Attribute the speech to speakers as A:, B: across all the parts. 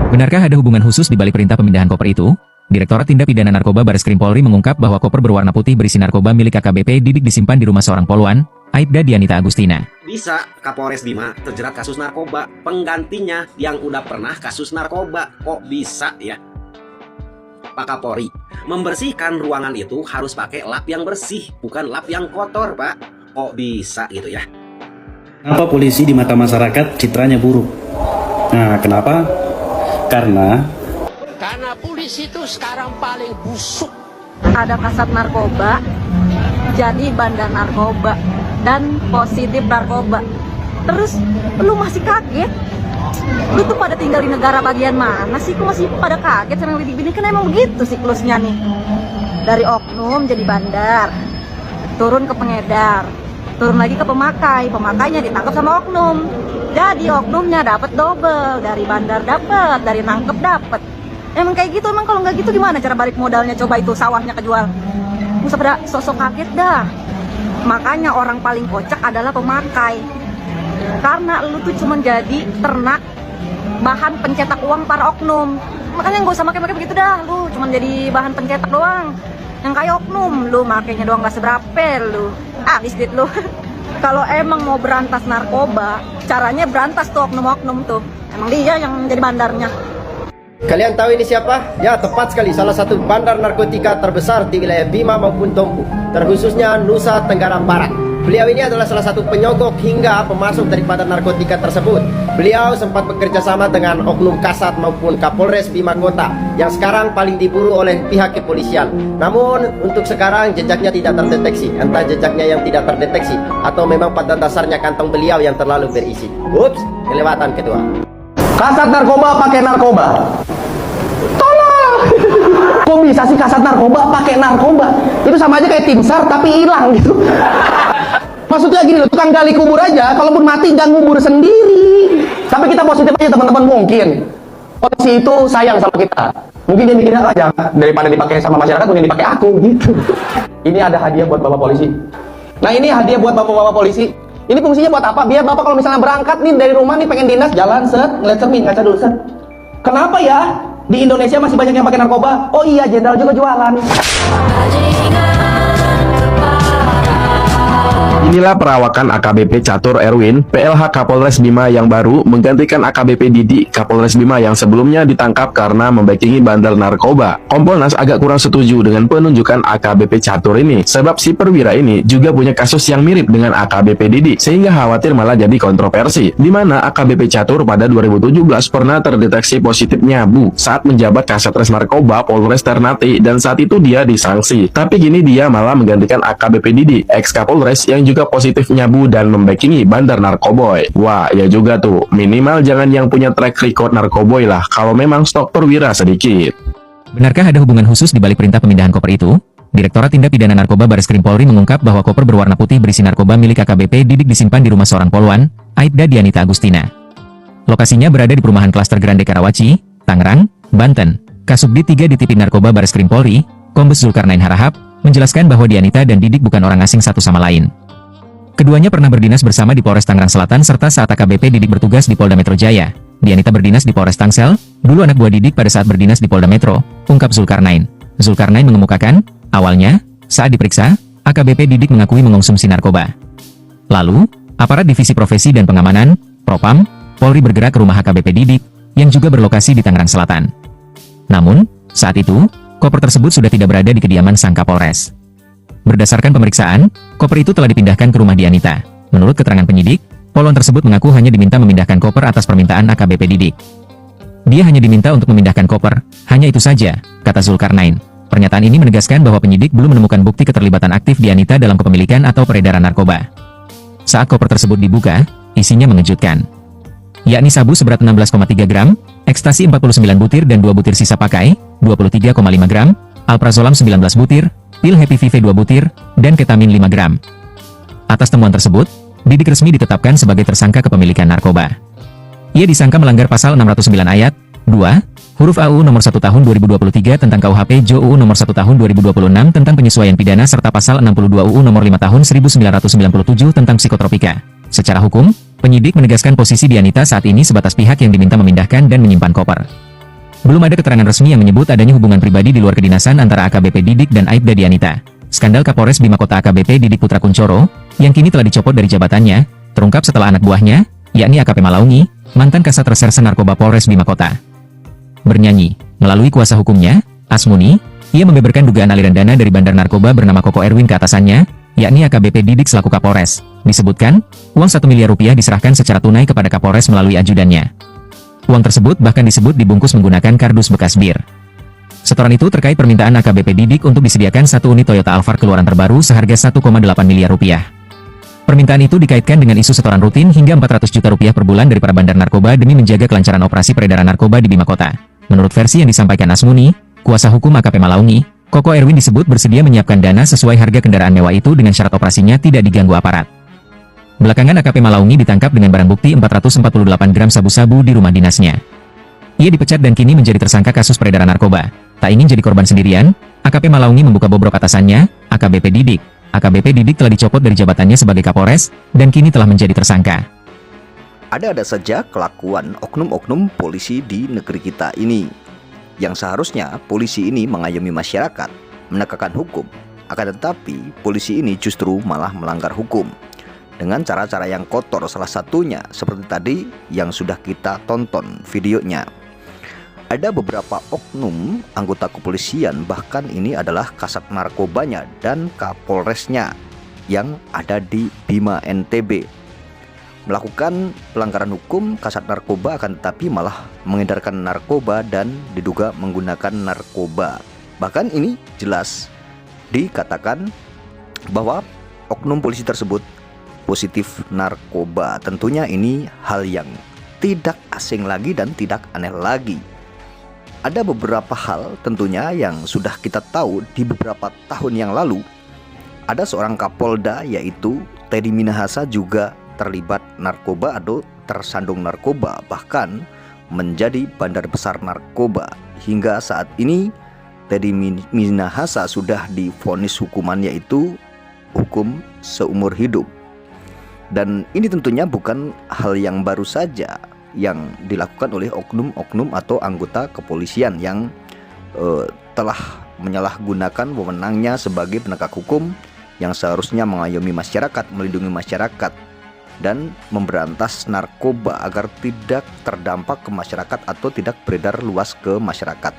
A: Benarkah ada hubungan khusus di balik perintah pemindahan koper itu? Direktorat Tindak Pidana Narkoba Bareskrim Polri mengungkap bahwa koper berwarna putih berisi narkoba milik AKBP Didik disimpan di rumah seorang poluan, Aibda Dianita Agustina.
B: Bisa Kapolres Bima terjerat kasus narkoba, penggantinya yang udah pernah kasus narkoba. Kok bisa ya? Pak Kapolri, membersihkan ruangan itu harus pakai lap yang bersih, bukan lap yang kotor, Pak. Kok bisa gitu ya?
C: Kenapa polisi di mata masyarakat citranya buruk? Nah, kenapa? Karena
D: polisi itu sekarang paling busuk.
E: Ada kasat narkoba, jadi bandar narkoba, dan positif narkoba. Terus lu masih kaget? Lu tuh pada tinggal di negara bagian mana sih? Kok masih pada kaget sama bidik-bidik? Kan emang begitu siklusnya nih. Dari oknum jadi bandar, turun ke pengedar, turun lagi ke pemakai, pemakainya ditangkap sama oknum. Jadi oknumnya dapat double, dari bandar dapat, dari nangkep dapat. Emang kayak gitu, emang kalau nggak gitu gimana cara balik modalnya? Coba itu sawahnya kejual. Nggak usah pada sosok kaget dah. Makanya orang paling kocak adalah pemakai. Karena lu tuh cuma jadi ternak bahan pencetak uang para oknum. Makanya nggak usah pakai begitu dah. Lu cuma jadi bahan pencetak doang. Yang kayak oknum, lu makainya doang nggak seberapa lu. Habis duit lu. Kalau emang mau berantas narkoba, caranya berantas tuh oknum-oknum tuh. Emang dia yang jadi bandarnya.
F: Kalian tahu ini siapa? Ya, tepat sekali, salah satu bandar narkotika terbesar di wilayah Bima maupun Tompu, terkhususnya Nusa Tenggara Barat. Beliau ini adalah salah satu penyogok hingga pemasok daripada narkotika tersebut. Beliau sempat bekerja sama dengan oknum Kasat maupun Kapolres Bima Kota yang sekarang paling diburu oleh pihak kepolisian. Namun untuk sekarang jejaknya tidak terdeteksi. Entah jejaknya yang tidak terdeteksi atau memang pada dasarnya kantong beliau yang terlalu berisi. Ups, kelewatan ketua.
G: Kasat narkoba pakai narkoba. Tolong. Kok bisa sih kasat narkoba pakai narkoba? Itu sama aja kayak tim SAR tapi hilang gitu. Maksudnya gini loh, tukang gali kubur aja, kalaupun mati nggak ngubur sendiri. Tapi kita positif aja teman-teman, mungkin polisi itu sayang sama kita. Mungkin dia mikirnya aja daripada dipakai sama masyarakat, mungkin dipakai aku gitu. Ini ada hadiah buat bapak polisi. Nah ini hadiah buat bapak-bapak polisi. Ini fungsinya buat apa? Biar bapak kalau misalnya berangkat nih dari rumah nih pengen dinas, jalan set, ngeliat cermin, ngaca dulu set. Kenapa ya di Indonesia masih banyak yang pakai narkoba? Oh iya, jenderal juga jualan.
H: Inilah perawakan AKBP Catur Erwin, PLH Kapolres Bima yang baru menggantikan AKBP Didi Kapolres Bima yang sebelumnya ditangkap karena membackingi bandar narkoba. Kompolnas agak kurang setuju dengan penunjukan AKBP Catur ini, sebab si perwira ini juga punya kasus yang mirip dengan AKBP Didi, sehingga khawatir malah jadi kontroversi, di mana AKBP Catur pada 2017 pernah terdeteksi positif nyabu saat menjabat Kasatres Narkoba Polres Ternate, dan saat itu dia disanksi. Tapi gini dia malah menggantikan AKBP Didi, ex Kapolres yang juga positif nyabu dan membackingi bandar narkoboy. Wah, ya juga tuh, minimal jangan yang punya track record narkoboy lah, kalau memang stok perwira sedikit.
A: Benarkah ada hubungan khusus di balik perintah pemindahan koper itu? Direktorat Tindak Pidana Narkoba Bareskrim Polri mengungkap bahwa koper berwarna putih berisi narkoba milik AKBP Didik disimpan di rumah seorang poluan, Aibda Dianita Agustina. Lokasinya berada di perumahan klaster Grande Karawaci, Tangerang, Banten. Kasubdit 3 di Tipin Narkoba Bareskrim Polri, Kombes Zulkarnain Harahap, menjelaskan bahwa Dianita dan Didik bukan orang asing satu sama lain. Keduanya pernah berdinas bersama di Polres Tangerang Selatan serta saat AKBP Didik bertugas di Polda Metro Jaya. Dianita berdinas di Polres Tangsel, dulu anak buah Didik pada saat berdinas di Polda Metro, ungkap Zulkarnain. Zulkarnain mengemukakan, awalnya, saat diperiksa, AKBP Didik mengakui mengonsumsi narkoba. Lalu, aparat Divisi Profesi dan Pengamanan, Propam, Polri bergerak ke rumah AKBP Didik, yang juga berlokasi di Tangerang Selatan. Namun, saat itu, koper tersebut sudah tidak berada di kediaman sang Kapolres. Berdasarkan pemeriksaan, koper itu telah dipindahkan ke rumah Dianita. Menurut keterangan penyidik, poluan tersebut mengaku hanya diminta memindahkan koper atas permintaan AKBP Didik. Dia hanya diminta untuk memindahkan koper, hanya itu saja, kata Zulkarnain. Pernyataan ini menegaskan bahwa penyidik belum menemukan bukti keterlibatan aktif Dianita dalam kepemilikan atau peredaran narkoba. Saat koper tersebut dibuka, isinya mengejutkan. Yakni sabu seberat 16,3 gram, ekstasi 49 butir dan 2 butir sisa pakai, 23,5 gram, alprazolam 19 butir, pil Happy Vive 2 butir, dan ketamin 5 gram. Atas temuan tersebut, Didik resmi ditetapkan sebagai tersangka kepemilikan narkoba. Ia disangka melanggar pasal 609 ayat 2, huruf AUU nomor 1 tahun 2023 tentang KUHP JOUU nomor 1 tahun 2026 tentang penyesuaian pidana serta pasal 62 UU nomor 5 tahun 1997 tentang psikotropika. Secara hukum, penyidik menegaskan posisi Dianita saat ini sebatas pihak yang diminta memindahkan dan menyimpan koper. Belum ada keterangan resmi yang menyebut adanya hubungan pribadi di luar kedinasan antara AKBP Didik dan Aibda Dianita. Skandal Kapolres Bima Kota AKBP Didik Putra Kuncoro, yang kini telah dicopot dari jabatannya, terungkap setelah anak buahnya, yakni AKP Malaungi, mantan Kasat Reserse Narkoba Polres Bima Kota, bernyanyi. Melalui kuasa hukumnya, Asmuni, ia membeberkan dugaan aliran dana dari bandar narkoba bernama Koko Erwin ke atasannya, yakni AKBP Didik selaku Kapolres. Disebutkan, uang 1 miliar rupiah diserahkan secara tunai kepada Kapolres melalui ajudannya. Uang tersebut bahkan disebut dibungkus menggunakan kardus bekas bir. Setoran itu terkait permintaan AKBP Didik untuk disediakan satu unit Toyota Alphard keluaran terbaru seharga 1,8 miliar rupiah. Permintaan itu dikaitkan dengan isu setoran rutin hingga 400 juta rupiah per bulan dari para bandar narkoba demi menjaga kelancaran operasi peredaran narkoba di Bima Kota. Menurut versi yang disampaikan Asmuni, kuasa hukum AKP Malaungi, Koko Erwin disebut bersedia menyiapkan dana sesuai harga kendaraan mewah itu dengan syarat operasinya tidak diganggu aparat. Belakangan AKP Malaungi ditangkap dengan barang bukti 448 gram sabu-sabu di rumah dinasnya. Ia dipecat dan kini menjadi tersangka kasus peredaran narkoba. Tak ingin jadi korban sendirian, AKP Malaungi membuka bobrok atasannya, AKBP Didik. AKBP Didik telah dicopot dari jabatannya sebagai Kapolres, dan kini telah menjadi tersangka.
I: Ada saja kelakuan oknum-oknum polisi di negeri kita ini, yang seharusnya polisi ini mengayomi masyarakat, menegakkan hukum. Akan tetapi, polisi ini justru malah melanggar hukum dengan cara-cara yang kotor, salah satunya seperti tadi yang sudah kita tonton videonya. Ada beberapa oknum anggota kepolisian, bahkan ini adalah kasat narkobanya dan kapolresnya yang ada di Bima NTB, melakukan pelanggaran hukum kasat narkoba, akan tetapi malah mengedarkan narkoba dan diduga menggunakan narkoba. Bahkan ini jelas dikatakan bahwa oknum polisi tersebut positif narkoba. Tentunya ini hal yang tidak asing lagi dan tidak aneh lagi. Ada beberapa hal tentunya yang sudah kita tahu di beberapa tahun yang lalu. Ada seorang Kapolda yaitu Teddy Minahasa juga terlibat narkoba atau tersandung narkoba, bahkan menjadi bandar besar narkoba. Hingga saat ini Teddy Minahasa sudah divonis hukuman yaitu hukum seumur hidup. Dan ini tentunya bukan hal yang baru saja yang dilakukan oleh oknum-oknum atau anggota kepolisian yang telah menyalahgunakan wewenangnya sebagai penegak hukum yang seharusnya mengayomi masyarakat, melindungi masyarakat, dan memberantas narkoba agar tidak terdampak ke masyarakat atau tidak beredar luas ke masyarakat.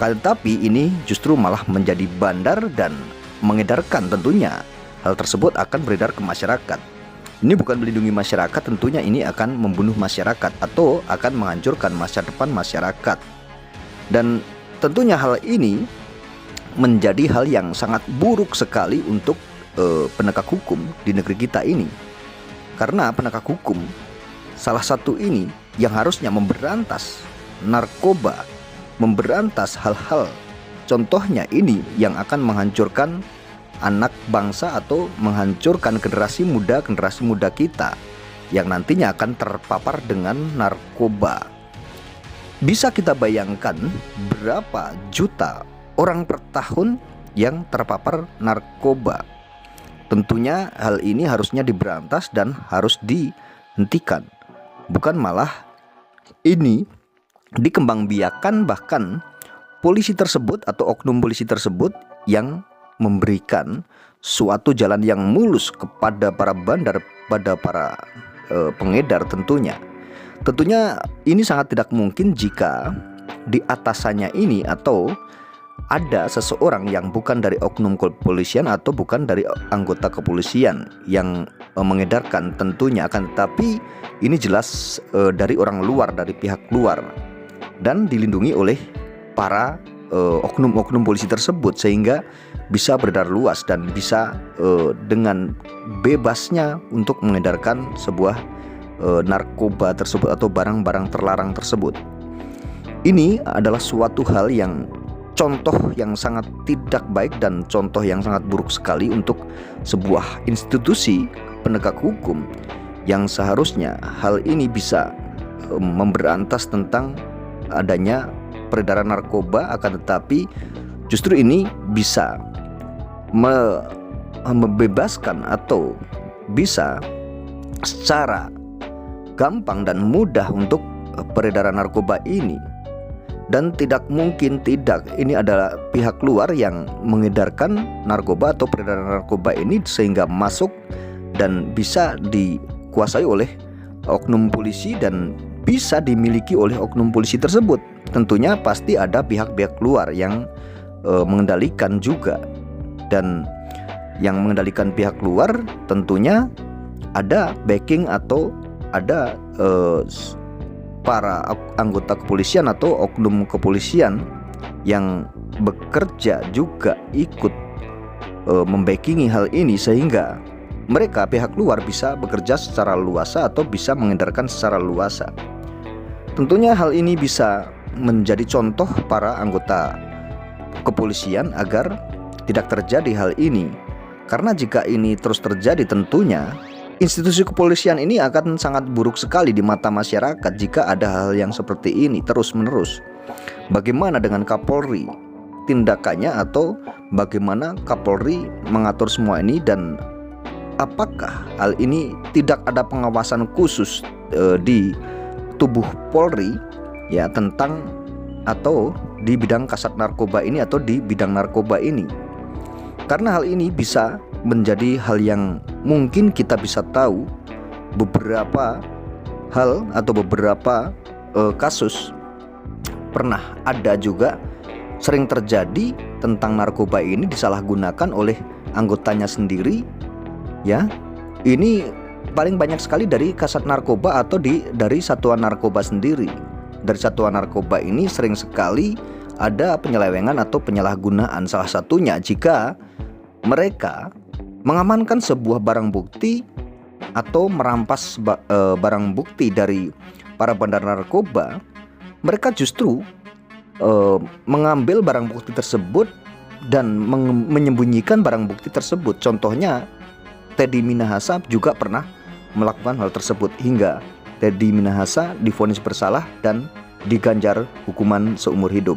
I: Tetapi ini justru malah menjadi bandar dan mengedarkan, tentunya hal tersebut akan beredar ke masyarakat. Ini bukan melindungi masyarakat, tentunya ini akan membunuh masyarakat atau akan menghancurkan masa depan masyarakat. Dan tentunya hal ini menjadi hal yang sangat buruk sekali untuk penegak hukum di negeri kita ini. Karena penegak hukum salah satu ini yang harusnya memberantas narkoba, memberantas hal-hal contohnya ini yang akan menghancurkan anak bangsa atau menghancurkan generasi muda kita yang nantinya akan terpapar dengan narkoba. Bisa kita bayangkan berapa juta orang per tahun yang terpapar narkoba. Tentunya hal ini harusnya diberantas dan harus dihentikan, bukan malah ini dikembangbiakan. Bahkan polisi tersebut atau oknum polisi tersebut yang memberikan suatu jalan yang mulus kepada para bandar, pada para pengedar. Tentunya ini sangat tidak mungkin jika di atasannya ini atau ada seseorang yang bukan dari oknum kepolisian atau bukan dari anggota kepolisian yang mengedarkan. Tentunya akan tetapi ini jelas dari orang luar, dari pihak luar, dan dilindungi oleh para oknum-oknum polisi tersebut, sehingga bisa beredar luas dan bisa dengan bebasnya untuk mengedarkan sebuah narkoba tersebut atau barang-barang terlarang tersebut. Ini adalah suatu hal yang contoh yang sangat tidak baik dan contoh yang sangat buruk sekali untuk sebuah institusi penegak hukum yang seharusnya hal ini bisa memberantas tentang adanya peredaran narkoba, akan tetapi justru ini bisa membebaskan atau bisa secara gampang dan mudah untuk peredaran narkoba ini. Dan tidak mungkin tidak, ini adalah pihak luar yang mengedarkan narkoba atau peredaran narkoba ini sehingga masuk dan bisa dikuasai oleh oknum polisi dan bisa dimiliki oleh oknum polisi tersebut. Tentunya pasti ada pihak-pihak luar yang mengendalikan juga. Dan yang mengendalikan pihak luar tentunya ada backing atau ada para anggota kepolisian atau oknum kepolisian yang bekerja juga ikut membackingi hal ini sehingga mereka pihak luar bisa bekerja secara luasa atau bisa mengedarkan secara luasa. Tentunya hal ini bisa menjadi contoh para anggota kepolisian agar tidak terjadi hal ini. Karena jika ini terus terjadi tentunya institusi kepolisian ini akan sangat buruk sekali di mata masyarakat jika ada hal yang seperti ini terus-menerus. Bagaimana dengan Kapolri? Tindakannya atau bagaimana Kapolri mengatur semua ini dan apakah hal ini tidak ada pengawasan khusus di tubuh Polri ya tentang atau di bidang kasat narkoba ini atau di bidang narkoba ini? Karena hal ini bisa menjadi hal yang mungkin kita bisa tahu beberapa hal atau beberapa kasus pernah ada juga sering terjadi tentang narkoba ini disalahgunakan oleh anggotanya sendiri ya. Ini paling banyak sekali dari kasat narkoba atau dari satuan narkoba sendiri. Dari satuan narkoba ini sering sekali ada penyelewengan atau penyalahgunaan, salah satunya jika mereka mengamankan sebuah barang bukti atau merampas barang bukti dari para bandar narkoba, mereka justru mengambil barang bukti tersebut dan menyembunyikan barang bukti tersebut. Contohnya Teddy Minahasa juga pernah melakukan hal tersebut hingga Teddy Minahasa divonis bersalah dan diganjar hukuman seumur hidup.